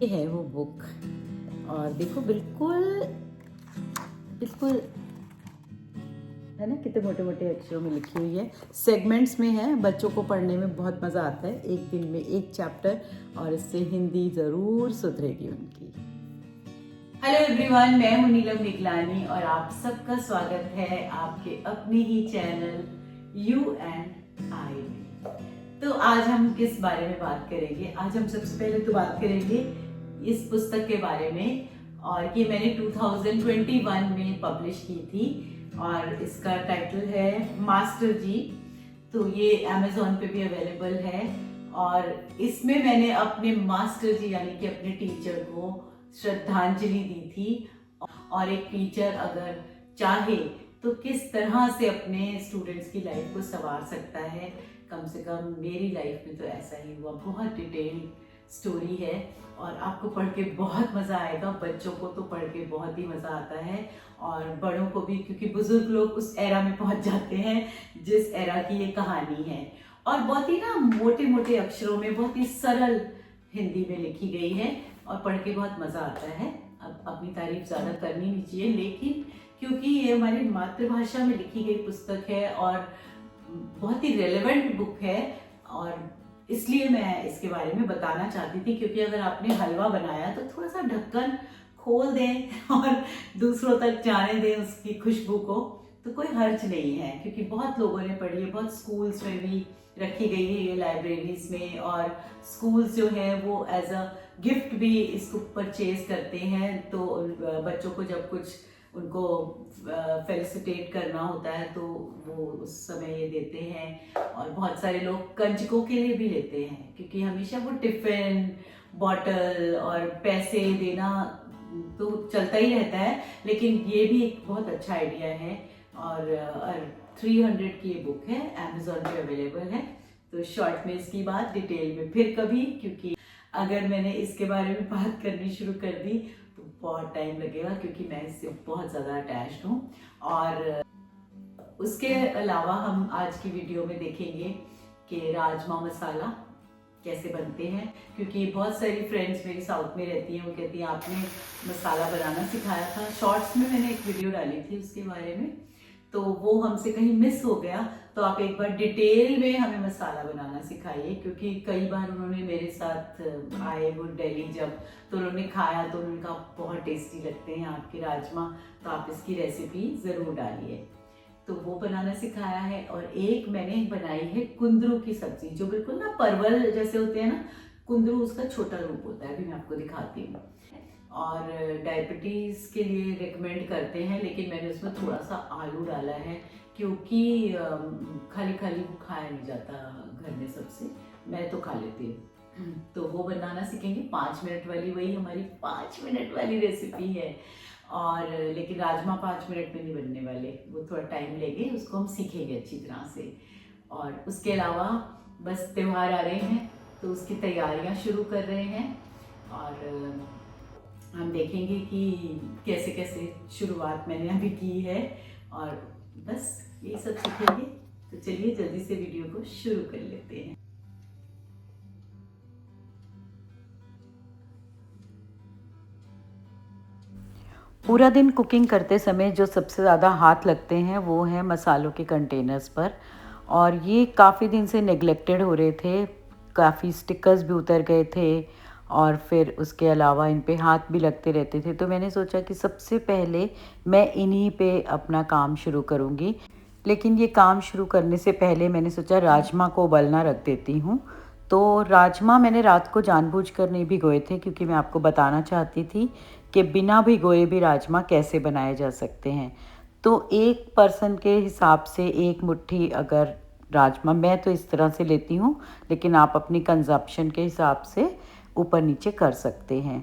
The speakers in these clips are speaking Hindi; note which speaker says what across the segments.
Speaker 1: ये है वो बुक और देखो बिल्कुल बिल्कुल है ना, कितने मोटे मोटे अक्षरों में लिखी हुई है। सेगमेंट्स में है, बच्चों को पढ़ने में बहुत मज़ा आता है। एक दिन में एक चैप्टर और इससे हिंदी ज़रूर सुधरेगी उनकी। हेलो एवरीवन, मैं हूं नीलम निगलानी और आप सबका स्वागत है आपके अपने ही चैनल यू एंड आई में। तो आज हम किस बारे में बात करेंगे? आज हम सबसे पहले तो बात करेंगे इस पुस्तक के बारे में, और ये मैंने 2021 में पब्लिश की थी और इसका टाइटल है मास्टर जी। तो ये अमेज़ॉन पे भी अवेलेबल है और इसमें मैंने अपने मास्टर जी यानी कि अपने टीचर को श्रद्धांजलि दी थी। और एक टीचर अगर चाहे तो किस तरह से अपने स्टूडेंट्स की लाइफ को संवार सकता है, कम से कम मेरी लाइफ में तो ऐसा ही हुआ। बहुत डिटेल स्टोरी है और आपको पढ़ के बहुत मज़ा आएगा। बच्चों को तो पढ़ के बहुत ही मज़ा आता है और बड़ों को भी, क्योंकि बुजुर्ग लोग उस एरा में पहुंच जाते हैं जिस एरा की ये कहानी है। और बहुत ही ना मोटे मोटे अक्षरों में बहुत ही सरल हिंदी में लिखी गई है और पढ़ के बहुत मज़ा आता है। अब अपनी तारीफ ज़्यादा करनी नहीं चाहिए, लेकिन क्योंकि ये हमारी मातृभाषा में लिखी गई पुस्तक है और बहुत ही रेलेवेंट बुक है, और इसलिए मैं इसके बारे में बताना चाहती थी। क्योंकि अगर आपने हलवा बनाया तो थोड़ा सा ढक्कन खोल दें और दूसरों तक जाने दें उसकी खुशबू को, तो कोई हर्ज नहीं है। क्योंकि बहुत लोगों ने पढ़ी है, बहुत स्कूल्स में भी रखी गई है ये, लाइब्रेरीज में, और स्कूल्स जो है वो एज अ गिफ्ट भी इसको परचेज करते हैं। तो बच्चों को जब कुछ उनको फेलिसिटेट करना होता है तो वो उस समय ये देते हैं। और बहुत सारे लोग कंजकों के लिए भी लेते हैं, क्योंकि हमेशा वो टिफिन, बॉटल और पैसे देना तो चलता ही रहता है, लेकिन ये भी एक बहुत अच्छा आइडिया है। और 300 की ये बुक है, अमेज़ॉन पे अवेलेबल है। तो शॉर्ट में इसकी बात, डिटेल में फिर कभी, क्योंकि अगर मैंने इसके बारे में बात करनी शुरू कर दी तो बहुत टाइम लगेगा, क्योंकि मैं इससे बहुत ज़्यादा अटैच्ड हूँ। और उसके अलावा हम आज की वीडियो में देखेंगे कि राजमा मसाला कैसे बनते हैं। क्योंकि बहुत सारी फ्रेंड्स मेरी साउथ में रहती हैं, वो कहती हैं आपने मसाला बनाना सिखाया था। शॉर्ट्स में मैंने एक वीडियो डाली थी उसके बारे में, तो वो हमसे कहीं मिस हो गया। तो आप एक बार डिटेल में हमें मसाला बनाना सिखाइए, क्योंकि कई बार उन्होंने मेरे साथ आए वो दिल्ली जब, तो उन्होंने खाया तो उन्होंने कहा बहुत टेस्टी लगते हैं आपके राजमा, तो आप इसकी रेसिपी ज़रूर डालिए। तो वो बनाना सिखाया है। और एक मैंने बनाई है कुंदरू की सब्जी, जो बिल्कुल ना परवल जैसे होते हैं ना, कुंदरू उसका छोटा रूप होता है। अभी मैं आपको दिखाती हूँ। और डायबिटीज़ के लिए रिकमेंड करते हैं, लेकिन मैंने उसमें थोड़ा सा आलू डाला है, क्योंकि खाली खाली वो खाया नहीं जाता घर में सबसे, मैं तो खा लेती हूँ। तो वो बनाना सीखेंगे 5 मिनट वाली, वही हमारी 5 मिनट वाली रेसिपी है। और लेकिन राजमा 5 मिनट में नहीं बनने वाले, वो थोड़ा टाइम लेंगे, उसको हम सीखेंगे अच्छी तरह से। और उसके अलावा बस त्योहार आ रहे हैं तो उसकी तैयारियां शुरू कर रहे हैं, और हम देखेंगे कि कैसे कैसे शुरुआत मैंने अभी की है, और बस ये सब सीखेंगे। तो चलिए जल्दी से वीडियो को शुरू कर लेते हैं। पूरा दिन कुकिंग करते समय जो सबसे ज़्यादा हाथ लगते हैं वो हैं मसालों के कंटेनर्स पर, और ये काफ़ी दिन से नेग्लेक्टेड हो रहे थे, काफ़ी स्टिकर्स भी उतर गए थे, और फिर उसके अलावा इन पे हाथ भी लगते रहते थे। तो मैंने सोचा कि सबसे पहले मैं इन्हीं पे अपना काम शुरू करूँगी। लेकिन ये काम शुरू करने से पहले मैंने सोचा राजमा को उबलना रख देती हूँ। तो राजमा मैंने रात को जानबूझकर नहीं भिगोए थे, क्योंकि मैं आपको बताना चाहती थी कि बिना भिगोए भी राजमा कैसे बनाए जा सकते हैं। तो एक पर्सन के हिसाब से एक मुट्ठी अगर राजमा, मैं तो इस तरह से लेती हूँ, लेकिन आप अपनी कंजप्शन के हिसाब से ऊपर नीचे कर सकते हैं।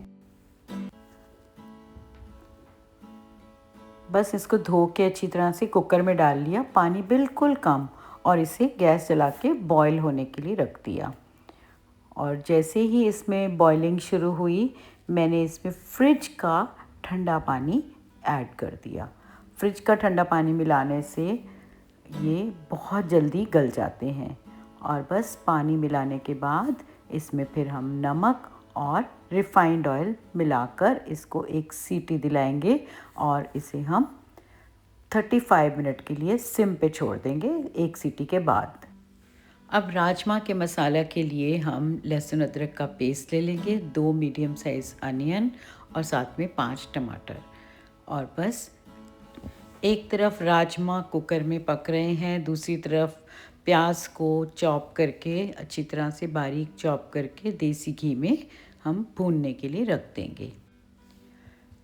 Speaker 1: बस इसको धो के अच्छी तरह से कुकर में डाल लिया, पानी बिल्कुल कम, और इसे गैस जला के बॉईल होने के लिए रख दिया। और जैसे ही इसमें बॉइलिंग शुरू हुई, मैंने इसमें फ्रिज का ठंडा पानी ऐड कर दिया। फ्रिज का ठंडा पानी मिलाने से ये बहुत जल्दी गल जाते हैं। और बस पानी मिलाने के बाद इसमें फिर हम नमक और रिफाइंड ऑयल मिलाकर इसको एक सीटी दिलाएंगे और इसे हम 35 मिनट के लिए सिम पे छोड़ देंगे एक सीटी के बाद। अब राजमा के मसाला के लिए हम लहसुन अदरक का पेस्ट ले लेंगे, 2 मीडियम साइज़ अनियन और साथ में 5 टमाटर। और बस एक तरफ राजमा कुकर में पक रहे हैं, दूसरी तरफ प्याज को चॉप करके अच्छी तरह से बारीक चॉप करके देसी घी में हम भूनने के लिए रख देंगे।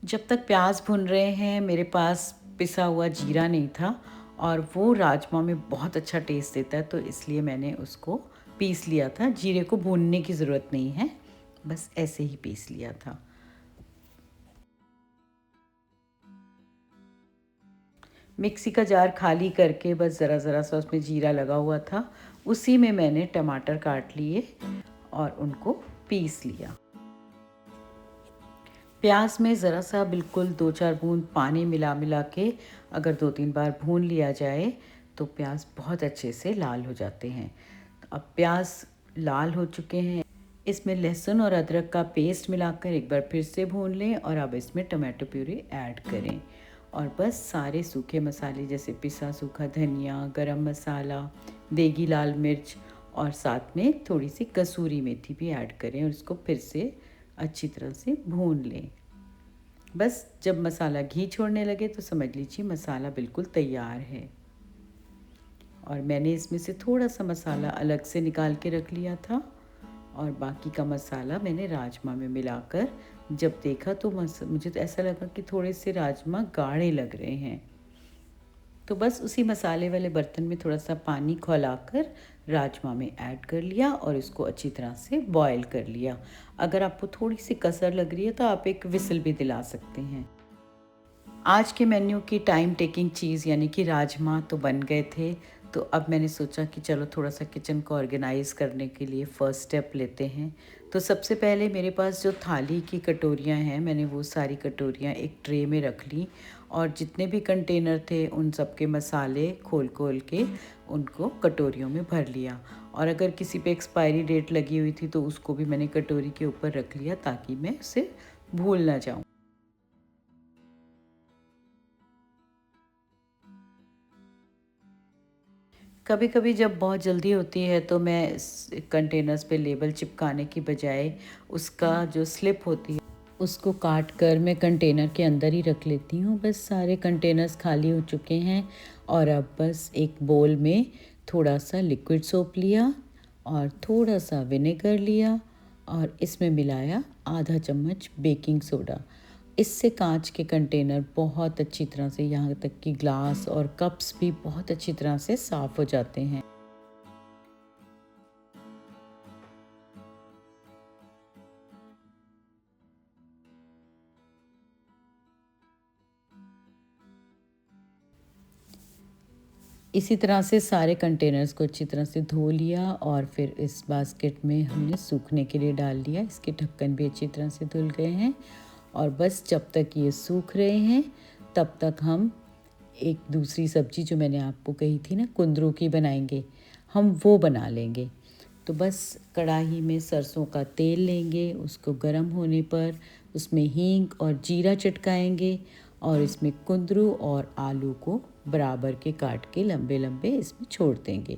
Speaker 1: जब तक प्याज भून रहे हैं, मेरे पास पिसा हुआ जीरा नहीं था और वो राजमा में बहुत अच्छा टेस्ट देता है, तो इसलिए मैंने उसको पीस लिया था। जीरे को भूनने की ज़रूरत नहीं है, बस ऐसे ही पीस लिया था। मिक्सी का जार खाली करके बस ज़रा ज़रा सा उसमें जीरा लगा हुआ था, उसी में मैंने टमाटर काट लिए और उनको पीस लिया। प्याज में ज़रा सा बिल्कुल 2-4 बूंद पानी मिला के अगर 2-3 बार भून लिया जाए तो प्याज बहुत अच्छे से लाल हो जाते हैं। अब प्याज लाल हो चुके हैं, इसमें लहसुन और अदरक का पेस्ट मिलाकर एक बार फिर से भून लें और अब इसमें टमाटो प्यूरी ऐड करें और बस सारे सूखे मसाले जैसे पिसा सूखा धनिया, गरम मसाला, देगी लाल मिर्च और साथ में थोड़ी सी कसूरी मेथी भी ऐड करें और इसको फिर से अच्छी तरह से भून लें। बस जब मसाला घी छोड़ने लगे तो समझ लीजिए मसाला बिल्कुल तैयार है। और मैंने इसमें से थोड़ा सा मसाला अलग से निकाल के रख लिया था और बाकी का मसाला मैंने राजमा में मिलाकर जब देखा तो मुझे तो ऐसा लगा कि थोड़े से राजमा गाढ़े लग रहे हैं, तो बस उसी मसाले वाले बर्तन में थोड़ा सा पानी खौलाकर राजमा में ऐड कर लिया और इसको अच्छी तरह से बॉयल कर लिया। अगर आपको थोड़ी सी कसर लग रही है तो आप एक विसल भी दिला सकते हैं। आज के मेन्यू की टाइम टेकिंग चीज़ यानी कि राजमा तो बन गए थे, तो अब मैंने सोचा कि चलो थोड़ा सा किचन को ऑर्गेनाइज़ करने के लिए फ़र्स्ट स्टेप लेते हैं। तो सबसे पहले मेरे पास जो थाली की कटोरियाँ हैं, मैंने वो सारी कटोरियाँ एक ट्रे में रख ली और जितने भी कंटेनर थे उन सब के मसाले खोल के उनको कटोरियों में भर लिया। और अगर किसी पे एक्सपायरी डेट लगी हुई थी तो उसको भी मैंने कटोरी के ऊपर रख लिया ताकि मैं उसे भूल ना जाऊँ। कभी कभी जब बहुत जल्दी होती है तो मैं कंटेनर्स पे लेबल चिपकाने की बजाय उसका जो स्लिप होती है उसको काट कर मैं कंटेनर के अंदर ही रख लेती हूँ। बस सारे कंटेनर्स खाली हो चुके हैं और अब बस एक बोल में थोड़ा सा लिक्विड सोप लिया और थोड़ा सा विनेगर लिया और इसमें मिलाया आधा चम्मच बेकिंग सोडा। इससे कांच के कंटेनर बहुत अच्छी तरह से, यहाँ तक कि ग्लास और कप्स भी बहुत अच्छी तरह से साफ़ हो जाते हैं। इसी तरह से सारे कंटेनर्स को अच्छी तरह से धो लिया और फिर इस बास्केट में हमने सूखने के लिए डाल दिया। इसके ढक्कन भी अच्छी तरह से धुल गए हैं और बस जब तक ये सूख रहे हैं तब तक हम एक दूसरी सब्ज़ी जो मैंने आपको कही थी ना कुंदरू की बनाएंगे, हम वो बना लेंगे। तो बस कढ़ाई में सरसों का तेल लेंगे, उसको गर्म होने पर उसमें हींग और जीरा चटकाएंगे और इसमें कुंदरू और आलू को बराबर के काट के लंबे लंबे इसमें छोड़ देंगे।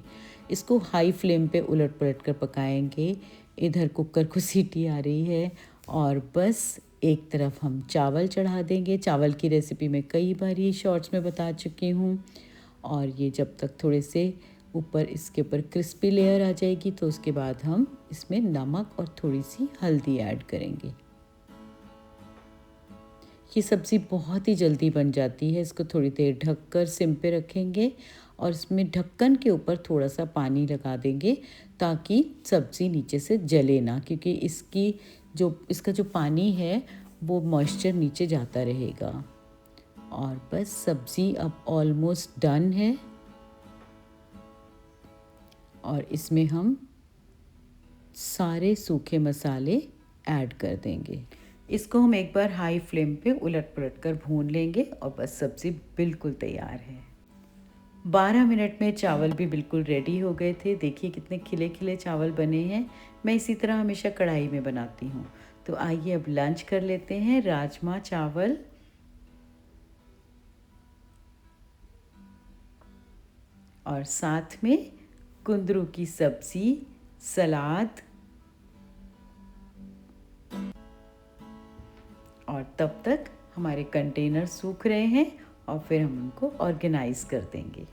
Speaker 1: इसको हाई फ्लेम पे उलट पलट कर पकाएंगे। इधर कुकर को सीटी आ रही है और बस एक तरफ हम चावल चढ़ा देंगे। चावल की रेसिपी मैं कई बार ये शॉर्ट्स में बता चुकी हूँ। और ये जब तक थोड़े से ऊपर इसके ऊपर क्रिस्पी लेयर आ जाएगी तो उसके बाद हम इसमें नमक और थोड़ी सी हल्दी ऐड करेंगे। ये सब्ज़ी बहुत ही जल्दी बन जाती है। इसको थोड़ी देर ढककर सिम पे रखेंगे और इसमें ढक्कन के ऊपर थोड़ा सा पानी लगा देंगे ताकि सब्ज़ी नीचे से जले ना, क्योंकि इसका जो पानी है वो मॉइस्चर नीचे जाता रहेगा। और बस सब्ज़ी अब ऑलमोस्ट डन है और इसमें हम सारे सूखे मसाले ऐड कर देंगे। इसको हम एक बार हाई फ्लेम पे उलट पलट कर भून लेंगे और बस सब्ज़ी बिल्कुल तैयार है। 12 मिनट में चावल भी बिल्कुल रेडी हो गए थे। देखिए कितने खिले खिले चावल बने हैं। मैं इसी तरह हमेशा कढ़ाई में बनाती हूँ। तो आइए अब लंच कर लेते हैं। राजमा चावल और साथ में कुंदरू की सब्जी, सलाद, और तब तक हमारे कंटेनर सूख रहे हैं और फिर हम उनको ऑर्गेनाइज कर देंगे।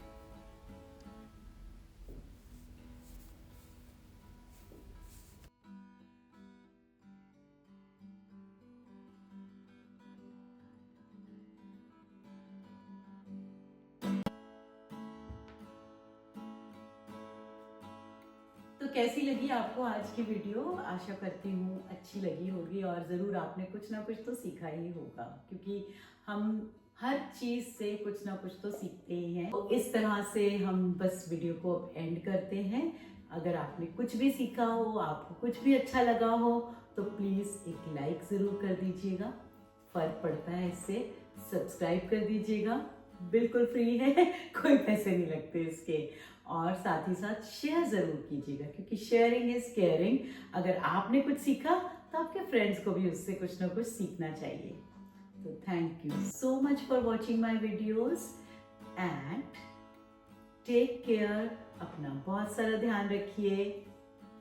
Speaker 1: तो कैसी लगी आपको आज की वीडियो? आशा करती हूँ अच्छी लगी होगी और ज़रूर आपने कुछ ना कुछ तो सीखा ही होगा, क्योंकि हम हर चीज़ से कुछ ना कुछ तो सीखते ही हैं। तो इस तरह से हम बस वीडियो को एंड करते हैं। अगर आपने कुछ भी सीखा हो, आपको कुछ भी अच्छा लगा हो, तो प्लीज़ एक लाइक ज़रूर कर दीजिएगा, फ़र्क पड़ता है इससे। सब्सक्राइब कर दीजिएगा, बिल्कुल फ्री है, कोई पैसे नहीं लगते इसके। और साथ ही साथ शेयर ज़रूर कीजिएगा, क्योंकि शेयरिंग इज़ केयरिंग। अगर आपने कुछ सीखा तो आपके फ्रेंड्स को भी उससे कुछ ना कुछ सीखना चाहिए। तो thank you so much for watching my videos and take care. अपना बहुत सारा ध्यान रखिए।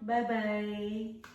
Speaker 1: Bye bye.